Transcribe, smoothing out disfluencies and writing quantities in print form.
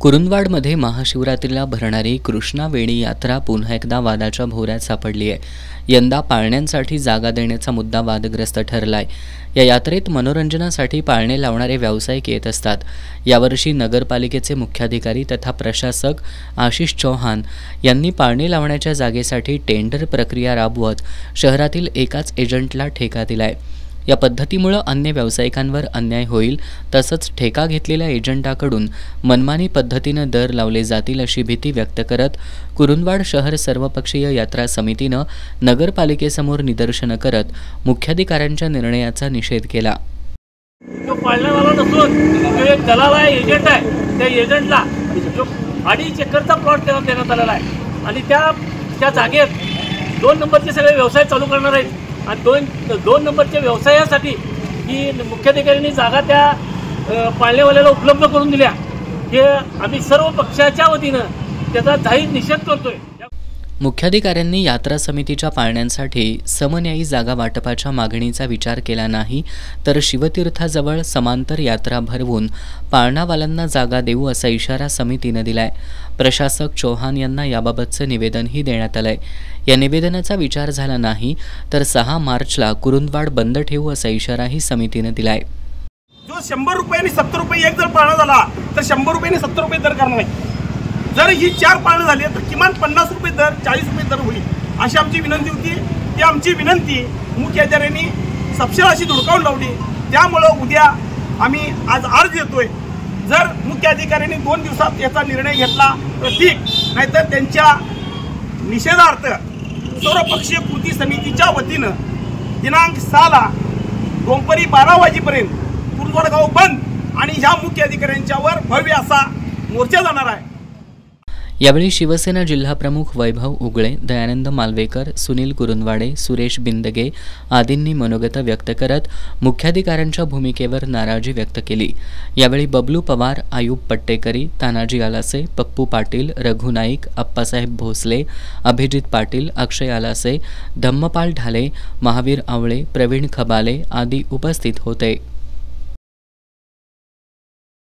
कुरुंदवाडमध्ये महाशिवरात्रीला भरणारी कृष्णा वेणी यात्रा पुन्हा एकदा वादाच्या भोवऱ्यात सापडली आहे। यंदा पाळण्यांसाठी जागा देण्याचा मुद्दा वादग्रस्त ठरलाय। या यात्रेत मनोरंजनासाठी पाळणे लावणारे व्यावसायिक येत असतात। यावर्षी नगरपालिकेचे मुख्याधिकारी तथा प्रशासक आशिष चौहान यांनी पाळणे लावण्याच्या जागेसाठी टेंडर प्रक्रिया राबवत शहरातील एकाच एजंटला ठेका दिलाय। या पद्धतीमुळे अन्य व्यावसायिकांवर अन्याय होईल, तसंच ठेका घेतलेल्या एजंटाकडून मनमानी पद्धतीने दर लावले जातील अशी भीती व्यक्त करत कुरुंदवाड शहर सर्वपक्षीय यात्रा समितीनं नगरपालिकेसमोर निदर्शनं करत मुख्याधिकाऱ्यांच्या निर्णयाचा निषेध केला। जो पाळण्यावाला नसून जो एक दलाल आहे, एजंट आहे, त्या एजंटला जो 2.5 एकरचा प्लॉट देण्यात आलेला आहे आणि त्या जागेत 2 नंबरचे सगळे व्यवसाय चालू करणार आहेत आणि दोन नंबरच्या व्यवसायासाठी ही मुख्याधिकाऱ्यांनी जागा त्या पाळणेवाल्याला उपलब्ध करून दिल्या। हे आम्ही सर्व पक्षाच्या वतीनं त्याचा जाहीर निषेध करतोय। मुख्याधिकाऱ्यांनी यात्रा समितीच्या पाळण्यांसाठी समन्यायी जागा वाटपाच्या मागणीचा विचार केला नाही, तर शिवतीर्थाजवळ समांतर यात्रा भरवून पाळणावाल्यांना जागा देऊ असा इशारा समितीने दिलाय। प्रशासक चौहान यांना याबाबतचं निवेदनही देण्यात आलंय। या निवेदनाचा विचार झाला नाही तर 6 मार्चला कुरुंदवाड बंद ठेवू असा इशाराही समितीने दिलाय। जो 100 रुपये आणि 70 रुपये एक जर पाळणा झाला तर 100 रुपये आणि 70 रुपये दर करणार नाही। जर ही 4 पाळणं झाली तर किमान 50 रुपये दर 40 रुपये दर होईल अशी आमची विनंती होती। ती आमची विनंती मुख्याधिकाऱ्यांनी सपशेल अशी धुडकावून लावली। त्यामुळं उद्या आम्ही आज अर्ज देतोय, जर मुख्याधिकाऱ्यांनी 2 दिवसात याचा निर्णय घेतला तर ठीक, नाहीतर त्यांच्या निषेधार्थ सर्वपक्षीय कृती समितीच्या वतीनं दिनांक 6ला दुपारी 12 वाजेपर्यंत कुरुंदवाड गाव बंद आणि ह्या मुख्याधिकाऱ्यांच्यावर भव्य असा मोर्चा जाणार आहे। यावेळी शिवसेना जिल्हाप्रमुख वैभव उगळे, दयानंद मालवेकर, सुनील कुरुंदवाडे, सुरेश बिंदगे आदींनी मनोगत व्यक्त करत मुख्याधिकाऱ्यांच्या भूमिकेवर नाराजी व्यक्त केली। यावेळी बबलू पवार, आयुब पट्टेकरी, तानाजी आलासे, पप्पू पाटील, रघु नाईक, अप्पासाहेब भोसले, अभिजित पाटील, अक्षय आलासे, धम्मपाल ढाले, महावीर आवळे, प्रवीण खबाले आदी उपस्थित होते।